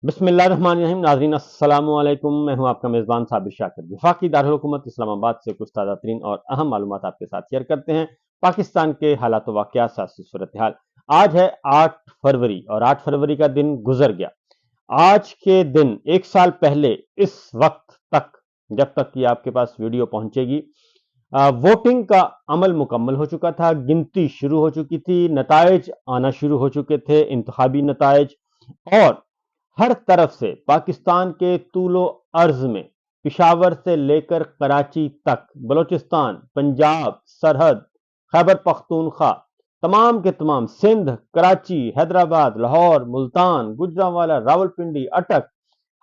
بسم اللہ الرحمن الرحیم. ناظرین السلام علیکم. میں ہوں آپ کا میزبان صابر شاکر. وفاقی دارالحکومت اسلام آباد سے کچھ تازہ ترین اور اہم معلومات آپ کے ساتھ شیئر کرتے ہیں. پاکستان کے حالات و واقعات، سیاسی صورتحال. آج ہے 8 فروری اور 8 فروری کا دن گزر گیا. آج کے دن ایک سال پہلے اس وقت تک، جب تک کہ آپ کے پاس ویڈیو پہنچے گی، ووٹنگ کا عمل مکمل ہو چکا تھا. گنتی شروع ہو چکی تھی. نتائج آنا شروع ہو چکے تھے، انتخابی نتائج. اور ہر طرف سے پاکستان کے طول و عرض میں، پشاور سے لے کر کراچی تک، بلوچستان، پنجاب، سرحد، خیبر پختونخوا، تمام کے تمام، سندھ، کراچی، حیدرآباد، لاہور، ملتان، گجرانوالہ، راولپنڈی، اٹک،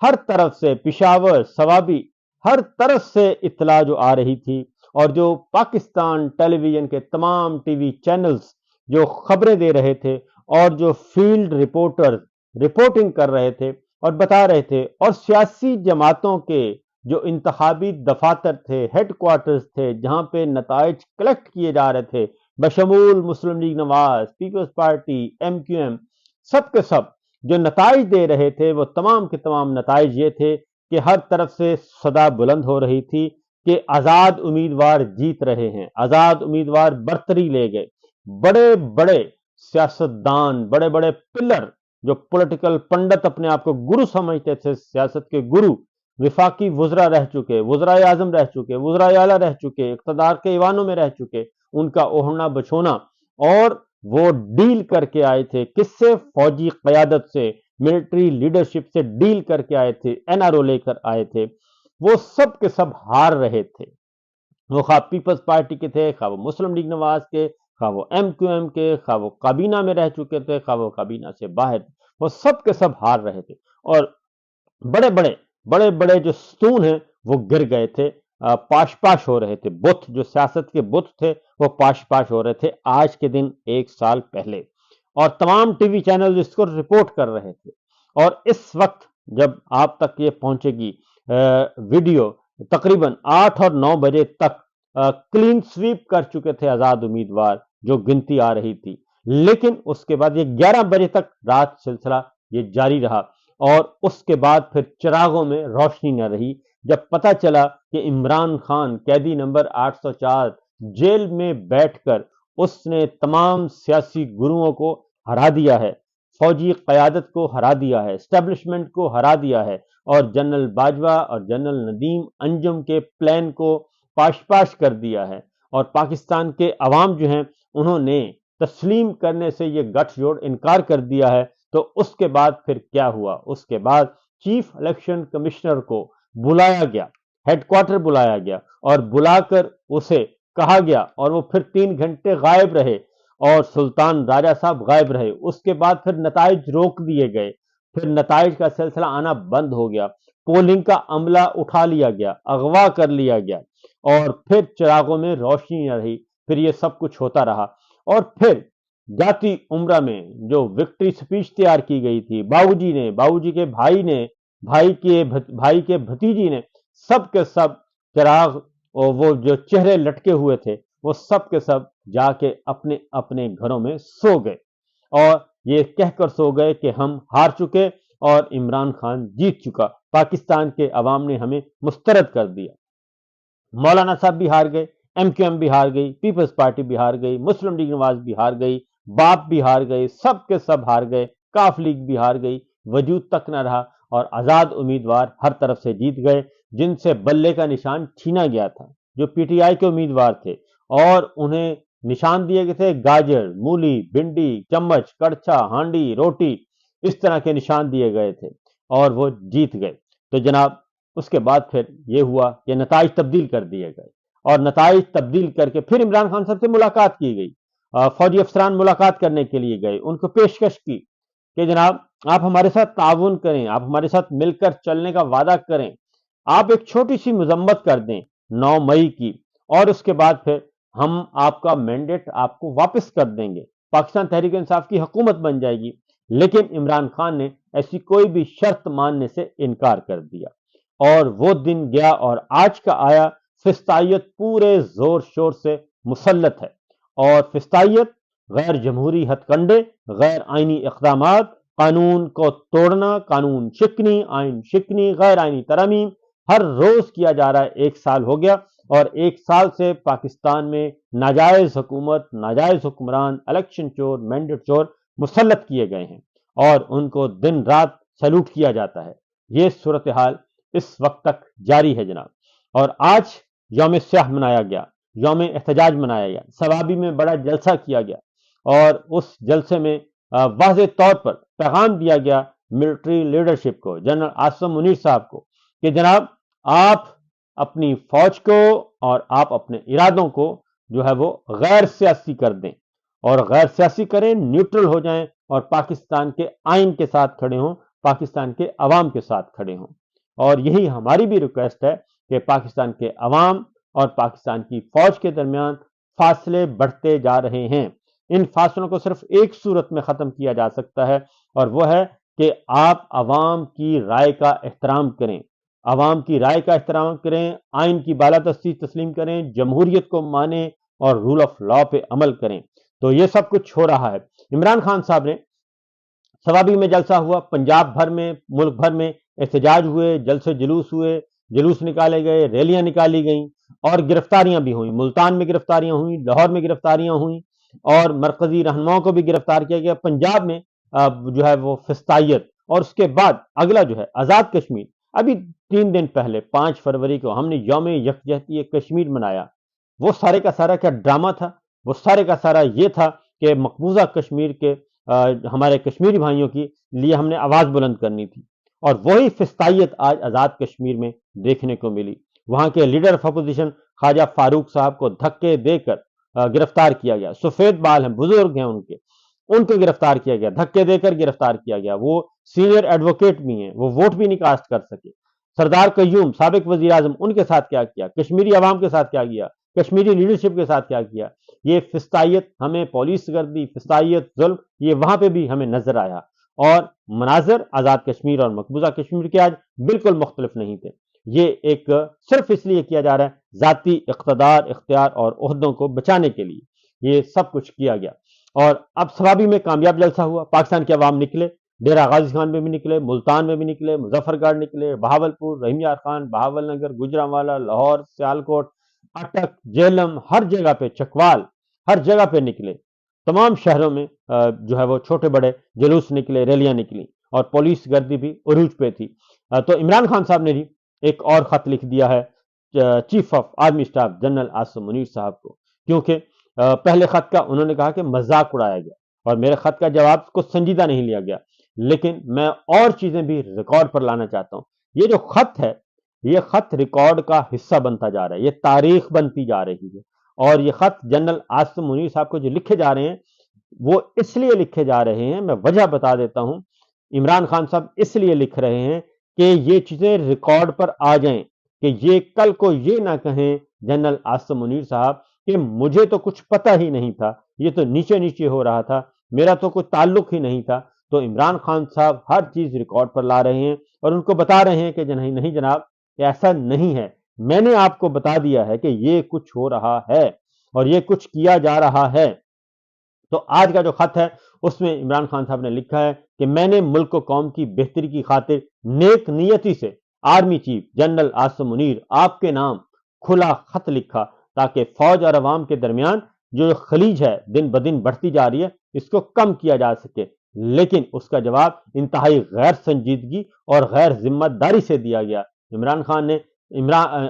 ہر طرف سے، پشاور، سوابی، ہر طرف سے اطلاع جو آ رہی تھی، اور جو پاکستان ٹیلی ویژن کے تمام ٹی وی چینلز جو خبریں دے رہے تھے، اور جو فیلڈ رپورٹر رپورٹنگ کر رہے تھے اور بتا رہے تھے، اور سیاسی جماعتوں کے جو انتخابی دفاتر تھے، ہیڈ کوارٹرز تھے، جہاں پہ نتائج کلیکٹ کیے جا رہے تھے، بشمول Muslim League Nawaz, Peoples Party, MQM, سب کے سب جو نتائج دے رہے تھے، وہ تمام کے تمام نتائج یہ تھے کہ ہر طرف سے صدا بلند ہو رہی تھی کہ آزاد امیدوار جیت رہے ہیں، آزاد امیدوار برتری لے گئے. بڑے بڑے سیاستدان، بڑے بڑے پلر، جو پولیٹیکل پنڈت اپنے آپ کو گرو سمجھتے تھے، سیاست کے گرو، وفاقی وزراء رہ چکے، وزرائے اعظم رہ چکے، وزرائے اعلیٰ رہ چکے، اقتدار کے ایوانوں میں رہ چکے، ان کا اوڑھنا بچھونا، اور وہ ڈیل کر کے آئے تھے. کس سے؟ فوجی قیادت سے، ملٹری لیڈرشپ سے ڈیل کر کے آئے تھے، این آر او لے کر آئے تھے. وہ سب کے سب ہار رہے تھے. وہ خواہ پیپلز پارٹی کے تھے، خواہ وہ مسلم لیگ نواز کے، خواہ وہ ایم کیو ایم کے، خواہ وہ کابینہ میں رہ چکے تھے، خواہ وہ کابینہ سے باہر تھے. وہ سب کے سب ہار رہے تھے. اور بڑے بڑے جو ستون ہیں وہ گر گئے تھے. پاش پاش ہو رہے تھے. بت جو سیاست کے بت تھے وہ پاش پاش ہو رہے تھے آج کے دن ایک سال پہلے. اور تمام ٹی وی چینل اس کو رپورٹ کر رہے تھے. اور اس وقت جب آپ تک یہ پہنچے گی ویڈیو، تقریباً 8 اور 9 بجے تک کلین سویپ کر چکے تھے آزاد امیدوار، جو گنتی آ رہی تھی. لیکن اس کے بعد یہ 11 بجے تک رات سلسلہ یہ جاری رہا، اور اس کے بعد پھر چراغوں میں روشنی نہ رہی. جب پتہ چلا کہ عمران خان، قیدی نمبر 804، جیل میں بیٹھ کر اس نے تمام سیاسی گروؤں کو ہرا دیا ہے، فوجی قیادت کو ہرا دیا ہے، اسٹیبلشمنٹ کو ہرا دیا ہے، اور جنرل باجوہ اور جنرل ندیم انجم کے پلان کو پاش پاش کر دیا ہے، اور پاکستان کے عوام جو ہیں انہوں نے تسلیم کرنے سے یہ گٹھ جوڑ انکار کر دیا ہے. تو اس کے بعد پھر کیا ہوا؟ اس کے بعد چیف الیکشن کمشنر کو بلایا گیا، ہیڈ کوارٹر بلایا گیا، اور بلا کر اسے کہا گیا، اور وہ پھر 3 گھنٹے غائب رہے، اور سلطان راجہ صاحب غائب رہے. اس کے بعد پھر نتائج روک دیے گئے، پھر نتائج کا سلسلہ آنا بند ہو گیا، پولنگ کا عملہ اٹھا لیا گیا، اغوا کر لیا گیا، اور پھر چراغوں میں روشنی نہ رہی. پھر یہ سب کچھ ہوتا رہا. اور پھر جاتی عمرہ میں جو وکٹری سپیچ تیار کی گئی تھی، باؤ جی نے، باؤ جی کے بھائی نے، بھائی کے بھتیجی نے، سب کے سب چراغ، اور وہ جو چہرے لٹکے ہوئے تھے، وہ سب کے سب جا کے اپنے اپنے گھروں میں سو گئے، اور یہ کہہ کر سو گئے کہ ہم ہار چکے اور عمران خان جیت چکا، پاکستان کے عوام نے ہمیں مسترد کر دیا. مولانا صاحب بھی ہار گئے، ایم کیو ایم بھی ہار گئی، پیپلز پارٹی بھی ہار گئی، مسلم لیگ نواز بھی ہار گئی، باپ بھی ہار گئے، سب کے سب ہار گئے، کاف لیگ بھی ہار گئی، وجود تک نہ رہا. اور آزاد امیدوار ہر طرف سے جیت گئے، جن سے بلے کا نشان چھینا گیا تھا، جو پی ٹی آئی کے امیدوار تھے، اور انہیں نشان دیے گئے تھے گاجر، مولی، بھنڈی، چمچ، کڑچھا، ہانڈی، روٹی، اس طرح کے نشان دیے گئے تھے، اور وہ جیت گئے. تو جناب اس کے بعد پھر یہ ہوا کہ نتائج تبدیل کر دیے گئے، اور نتائج تبدیل کر کے پھر عمران خان صاحب سے ملاقات کی گئی. فوجی افسران ملاقات کرنے کے لیے گئے، ان کو پیشکش کی کہ جناب آپ ہمارے ساتھ تعاون کریں، آپ ہمارے ساتھ مل کر چلنے کا وعدہ کریں، آپ ایک چھوٹی سی مذمت کر دیں 9 مئی کی، اور اس کے بعد پھر ہم آپ کا مینڈیٹ آپ کو واپس کر دیں گے، پاکستان تحریک انصاف کی حکومت بن جائے گی. لیکن عمران خان نے ایسی کوئی بھی شرط ماننے سے انکار کر دیا. اور وہ دن گیا اور آج کا آیا. فسطائیت پورے زور شور سے مسلط ہے، اور فسطائیت غیر جمہوری ہتھ کنڈے، غیر آئینی اقدامات، قانون کو توڑنا، قانون شکنی، آئین شکنی، غیر آئینی ترامیم ہر روز کیا جا رہا ہے۔ 1 سال ہو گیا اور 1 سال سے پاکستان میں ناجائز حکومت، ناجائز حکمران، الیکشن چور، مینڈیٹ چور مسلط کیے گئے ہیں اور ان کو دن رات سلوٹ کیا جاتا ہے۔ یہ صورتحال اس وقت تک جاری ہے جناب۔ اور آج یوم سیاہ منایا گیا، یوم احتجاج منایا گیا، ثوابی میں بڑا جلسہ کیا گیا اور اس جلسے میں واضح طور پر پیغام دیا گیا ملٹری لیڈرشپ کو، جنرل عاصم منیر صاحب کو، کہ جناب آپ اپنی فوج کو اور آپ اپنے ارادوں کو جو ہے وہ غیر سیاسی کر دیں اور غیر سیاسی کریں، نیوٹرل ہو جائیں اور پاکستان کے آئین کے ساتھ کھڑے ہوں، پاکستان کے عوام کے ساتھ کھڑے ہوں۔ اور یہی ہماری بھی ریکویسٹ ہے کہ پاکستان کے عوام اور پاکستان کی فوج کے درمیان فاصلے بڑھتے جا رہے ہیں۔ ان فاصلوں کو صرف ایک صورت میں ختم کیا جا سکتا ہے اور وہ ہے کہ آپ عوام کی رائے کا احترام کریں، عوام کی رائے کا احترام کریں، آئین کی بالادستی تسلیم کریں، جمہوریت کو مانیں اور رول آف لا پہ عمل کریں۔ تو یہ سب کچھ ہو رہا ہے۔ عمران خان صاحب نے ثوابی میں جلسہ ہوا، پنجاب بھر میں، ملک بھر میں احتجاج ہوئے، جلسے جلوس ہوئے، جلوس نکالے گئے، ریلیاں نکالی گئیں اور گرفتاریاں بھی ہوئیں۔ ملتان میں گرفتاریاں ہوئیں، لاہور میں گرفتاریاں ہوئیں اور مرکزی رہنماؤں کو بھی گرفتار کیا گیا۔ پنجاب میں جو ہے وہ فسطائیت، اور اس کے بعد اگلا جو ہے آزاد کشمیر۔ ابھی 3 دن پہلے 5 فروری کو ہم نے یوم یکجہتی کشمیر منایا۔ وہ سارے کا سارا کیا ڈرامہ تھا؟ وہ سارے کا سارا یہ تھا کہ مقبوضہ کشمیر کے ہمارے کشمیری بھائیوں کی لیے ہم نے آواز بلند کرنی تھی، اور وہی فسطائیت آج آزاد کشمیر میں دیکھنے کو ملی۔ وہاں کے لیڈر آف اپوزیشن خواجہ فاروق صاحب کو دھکے دے کر گرفتار کیا گیا۔ سفید بال ہیں، بزرگ ہیں ان کو گرفتار کیا گیا، دھکے دے کر گرفتار کیا گیا۔ وہ سینئر ایڈوکیٹ بھی ہیں، وہ ووٹ بھی نہیں کاسٹ کر سکے۔ سردار قیوم سابق وزیر اعظم، ان کے ساتھ کیا کیا، کشمیری عوام کے ساتھ کیا کیا، کشمیری لیڈرشپ کے ساتھ کیا کیا۔ یہ فسطائیت ہمیں، پولیس گردی، فسطائیت، ظلم، یہ وہاں پہ بھی ہمیں نظر آیا، اور مناظر آزاد کشمیر اور مقبوضہ کشمیر کے آج بالکل مختلف نہیں تھے۔ یہ ایک صرف اس لیے کیا جا رہا ہے ذاتی اقتدار، اختیار اور عہدوں کو بچانے کے لیے یہ سب کچھ کیا گیا۔ اور اب ثوابی میں کامیاب جلسہ ہوا، پاکستان کے عوام نکلے، ڈیرہ غازی خان میں بھی نکلے، ملتان میں بھی نکلے، مظفر گڑھ نکلے، بہاولپور، رحیم یار خان، بہاول نگر، گجرانوالہ، لاہور، سیالکوٹ، اٹک، جہلم، ہر جگہ پہ، چکوال، ہر جگہ پہ نکلے۔ تمام شہروں میں جو ہے وہ چھوٹے بڑے جلوس نکلے، ریلیاں نکلی، اور پولیس گردی بھی عروج پہ تھی۔ تو عمران خان صاحب نے بھی ایک اور خط لکھ دیا ہے chief of army staff general Asim Munir صاحب کو، کیونکہ پہلے خط کا انہوں نے کہا کہ مذاق اڑایا گیا اور میرے خط کا جواب کو سنجیدہ نہیں لیا گیا، لیکن میں اور چیزیں بھی ریکارڈ پر لانا چاہتا ہوں۔ یہ جو خط ہے، یہ خط ریکارڈ کا حصہ بنتا جا رہا ہے، یہ تاریخ بنتی جا رہی ہے، اور یہ خط جنرل عاصم منیر صاحب کو جو لکھے جا رہے ہیں وہ اس لیے لکھے جا رہے ہیں، میں وجہ بتا دیتا ہوں۔ عمران خان صاحب اس لیے لکھ رہے ہیں کہ یہ چیزیں ریکارڈ پر آ جائیں، کہ یہ کل کو یہ نہ کہیں جنرل عاصم منیر صاحب کہ مجھے تو کچھ پتہ ہی نہیں تھا، یہ تو نیچے نیچے ہو رہا تھا، میرا تو کوئی تعلق ہی نہیں تھا۔ تو عمران خان صاحب ہر چیز ریکارڈ پر لا رہے ہیں اور ان کو بتا رہے ہیں کہ نہیں جناب، ایسا نہیں ہے، میں نے آپ کو بتا دیا ہے کہ یہ کچھ ہو رہا ہے اور یہ کچھ کیا جا رہا ہے۔ تو آج کا جو خط ہے اس میں عمران خان صاحب نے لکھا ہے کہ میں نے ملک و قوم کی بہتری کی خاطر نیک نیتی سے army chief general Asim Munir آپ کے نام کھلا خط لکھا، تاکہ فوج اور عوام کے درمیان جو خلیج ہے دن بدن بڑھتی جا رہی ہے، اس کو کم کیا جا سکے۔ لیکن اس کا جواب انتہائی غیر سنجیدگی اور غیر ذمہ داری سے دیا گیا۔ عمران خان نے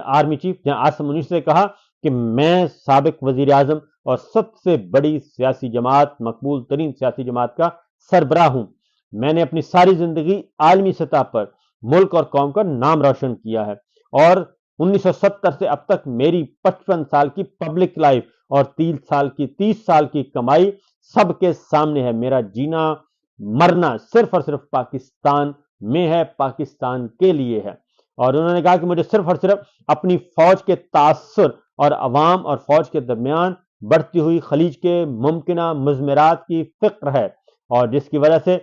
آرمی چیف عاصم منیر سے کہا کہ میں سابق وزیر اعظم اور سب سے بڑی سیاسی جماعت، مقبول ترین سیاسی جماعت کا سربراہ ہوں، میں نے اپنی ساری زندگی عالمی سطح پر ملک اور قوم کا نام روشن کیا ہے، اور 1970 سے اب تک میری 55 سال کی پبلک لائف اور 30 سال کی کمائی سب کے سامنے ہے۔ میرا جینا مرنا صرف اور صرف پاکستان میں ہے، پاکستان کے لیے ہے۔ اور انہوں نے کہا کہ مجھے صرف اور صرف اپنی فوج کے تاثر اور عوام اور فوج کے درمیان بڑھتی ہوئی خلیج کے ممکنہ مضمرات کی فکر ہے، اور جس کی وجہ سے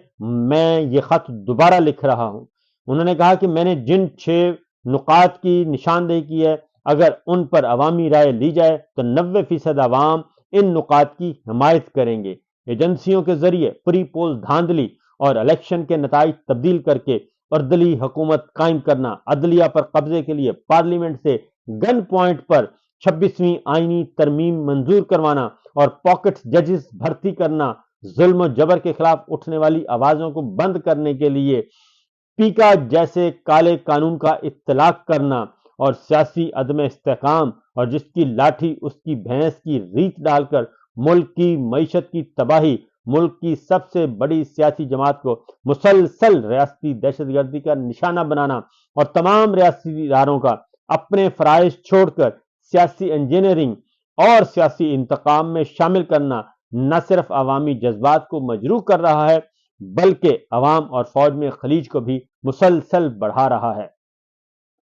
میں یہ خط دوبارہ لکھ رہا ہوں۔ انہوں نے کہا کہ میں نے جن 6 نقاط کی نشاندہی کی ہے، اگر ان پر عوامی رائے لی جائے تو 90% عوام ان نقاط کی حمایت کریں گے۔ ایجنسیوں کے ذریعے پری پول دھاندلی اور الیکشن کے نتائج تبدیل کر کے اردلی حکومت قائم کرنا، عدلیہ پر قبضے کے لیے پارلیمنٹ سے گن پوائنٹ پر 26ویں آئینی ترمیم منظور کروانا اور پاکٹ ججز بھرتی کرنا، ظلم و جبر کے خلاف اٹھنے والی آوازوں کو بند کرنے کے لیے پیکا جیسے کالے قانون کا اطلاق کرنا اور سیاسی عدم استحکام اور جس کی لاٹھی اس کی بھینس کی ریت ڈال کر ملک کی معیشت کی تباہی، ملک کی سب سے بڑی سیاسی جماعت کو مسلسل ریاستی دہشت گردی کا نشانہ بنانا اور تمام ریاستی اداروں کا اپنے فرائض چھوڑ کر سیاسی انجینئرنگ اور سیاسی انتقام میں شامل کرنا نہ صرف عوامی جذبات کو مجروح کر رہا ہے بلکہ عوام اور فوج میں خلیج کو بھی مسلسل بڑھا رہا ہے۔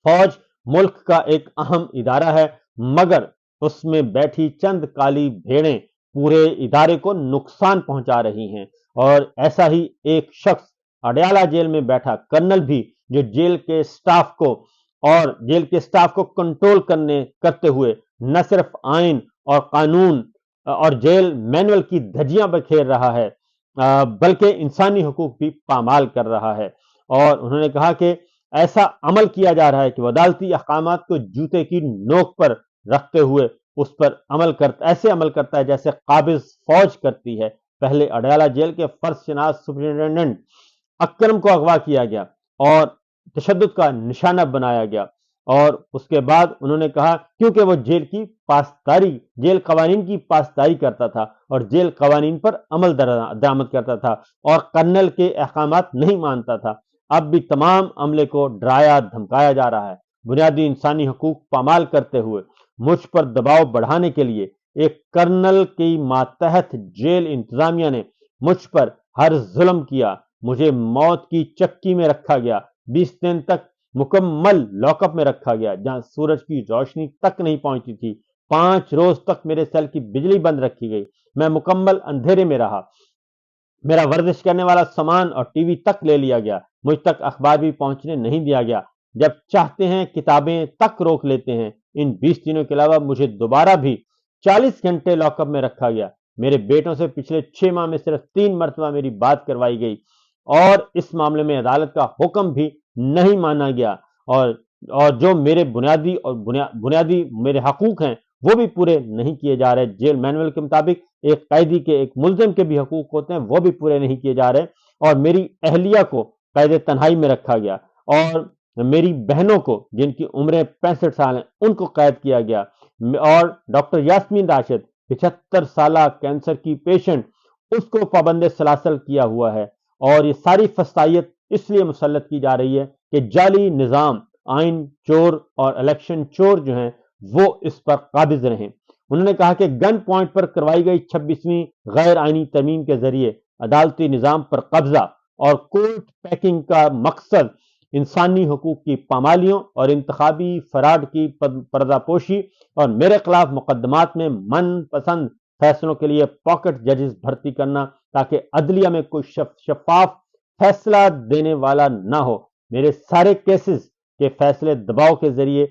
فوج ملک کا ایک اہم ادارہ ہے، مگر اس میں بیٹھی چند کالی بھیڑیں پورے ادارے کو نقصان پہنچا رہی ہیں، اور ایسا ہی ایک شخص اڈیالہ جیل میں بیٹھا کرنل بھی، جو جیل کے سٹاف کو کنٹرول کرتے ہوئے نہ صرف آئین اور قانون اور جیل مینول کی دھجیاں بکھیر رہا ہے بلکہ انسانی حقوق بھی پامال کر رہا ہے۔ اور انہوں نے کہا کہ ایسا عمل کیا جا رہا ہے کہ وہ عدالتی احکامات کو جوتے کی نوک پر رکھتے ہوئے اس پر ایسے عمل کرتا ہے جیسے قابض فوج کرتی ہے۔ پہلے اڈیالہ جیل کے فرض شناس سپرنٹینڈنٹ اکرم کو اغوا کیا گیا اور تشدد کا نشانہ بنایا گیا، اور اس کے بعد انہوں نے کہا کیونکہ وہ جیل قوانین کی پاسداری کرتا تھا اور جیل قوانین پر عمل درآمد کرتا تھا اور کرنل کے احکامات نہیں مانتا تھا، اب بھی تمام عملے کو ڈرایا دھمکایا جا رہا ہے۔ بنیادی انسانی حقوق پامال کرتے ہوئے مجھ پر دباؤ بڑھانے کے لیے ایک کرنل کی ماتحت جیل انتظامیہ نے مجھ پر ہر ظلم کیا، مجھے موت کی چکی میں رکھا گیا، 20 دن تک مکمل لاک اپ میں رکھا گیا جہاں سورج کی روشنی تک نہیں پہنچتی تھی، 5 روز تک میرے سیل کی بجلی بند رکھی گئی، میں مکمل اندھیرے میں رہا، میرا ورزش کرنے والا سامان اور ٹی وی تک لے لیا گیا، مجھ تک اخبار بھی پہنچنے نہیں دیا گیا، جب چاہتے ہیں کتابیں تک روک لیتے ہیں۔ ان 20 دنوں کے علاوہ مجھے دوبارہ بھی 40 گھنٹے لاک اپ میں رکھا گیا، میرے بیٹوں سے پچھلے 6 ماہ میں صرف 3 مرتبہ میری بات کروائی گئی اور اس معاملے میں عدالت کا حکم بھی نہیں مانا گیا، اور جو میرے بنیادی میرے حقوق ہیں وہ بھی پورے نہیں کیے جا رہے۔ جیل مینول کے مطابق ایک قیدی کے، ایک ملزم کے بھی حقوق ہوتے ہیں، وہ بھی پورے نہیں کیے جا رہے، اور میری اہلیہ کو قید تنہائی میں رکھا گیا اور میری بہنوں کو جن کی عمریں 65 سال ہیں ان کو قید کیا گیا، اور ڈاکٹر یاسمین راشد 75 سالہ کینسر کی پیشنٹ، اس کو پابند سلاسل کیا ہوا ہے، اور یہ ساری فسطائیت اس لیے مسلط کی جا رہی ہے کہ جعلی نظام، آئین چور اور الیکشن چور جو ہیں وہ اس پر قابض رہیں۔ انہوں نے کہا کہ گن پوائنٹ پر کروائی گئی 26ویں غیر آئینی ترمیم کے ذریعے عدالتی نظام پر قبضہ اور کورٹ پیکنگ کا مقصد انسانی حقوق کی پامالیوں اور انتخابی فراڈ کی پردہ پوشی اور میرے خلاف مقدمات میں من پسند فیصلوں کے لیے پاکٹ ججز بھرتی کرنا تاکہ عدلیہ میں کوئی شفاف فیصلہ دینے والا نہ ہو۔ میرے سارے کیسز کے فیصلے دباؤ کے ذریعے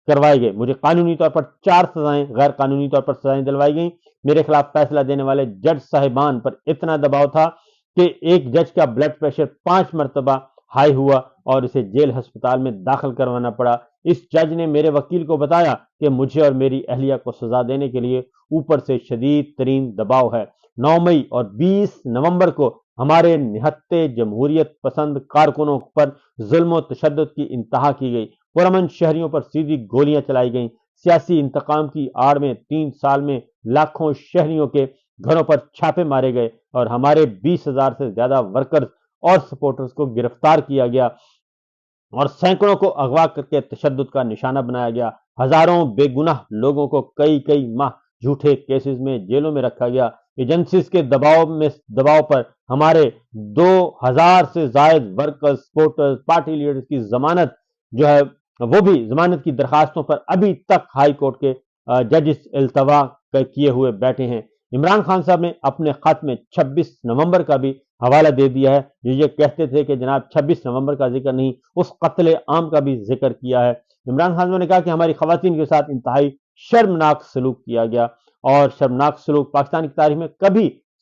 کروائے گئے، مجھے قانونی طور پر 4 سزائیں، غیر قانونی طور پر سزائیں دلوائی گئیں۔ میرے خلاف فیصلہ دینے والے جج صاحبان پر اتنا دباؤ تھا کہ ایک جج کا بلڈ پریشر 5 مرتبہ ہائی ہوا اور اسے جیل ہسپتال میں داخل کروانا پڑا۔ اس جج نے میرے وکیل کو بتایا کہ مجھے اور میری اہلیہ کو سزا دینے کے لیے اوپر سے شدید ترین دباؤ ہے۔ 9 مئی اور 20 نومبر کو ہمارے نہتے جمہوریت پسند کارکنوں پر ظلم و تشدد کی انتہا کی گئی، پرامن شہریوں پر سیدھی گولیاں چلائی گئیں، سیاسی انتقام کی آڑ میں 3 سال میں لاکھوں شہریوں کے گھروں پر چھاپے مارے گئے اور ہمارے 20,000 سے زیادہ ورکرز اور سپورٹرز کو گرفتار کیا گیا اور سینکڑوں کو اغوا کر کے تشدد کا نشانہ بنایا گیا۔ ہزاروں بے گناہ لوگوں کو کئی ماہ جھوٹے کیسز میں جیلوں میں رکھا گیا۔ ایجنسیز کے دباؤ پر ہمارے 2000 سے زائد ورکرز، سپورٹرز، پارٹی لیڈرز کی ضمانت جو ہے وہ بھی ضمانت کی درخواستوں پر ابھی تک ہائی کورٹ کے ججز التوا کیے ہوئے بیٹھے ہیں۔ عمران خان صاحب نے اپنے خط میں 26 نومبر کا بھی حوالہ دے دیا ہے، جو یہ کہتے تھے کہ جناب 26 نومبر کا ذکر نہیں، اس قتل عام کا بھی ذکر کیا ہے۔ عمران خان صاحب نے کہا کہ ہماری خواتین کے ساتھ انتہائی شرمناک سلوک کیا گیا، اور شرمناک سلوک پاکستان کی تاریخ میں کبھی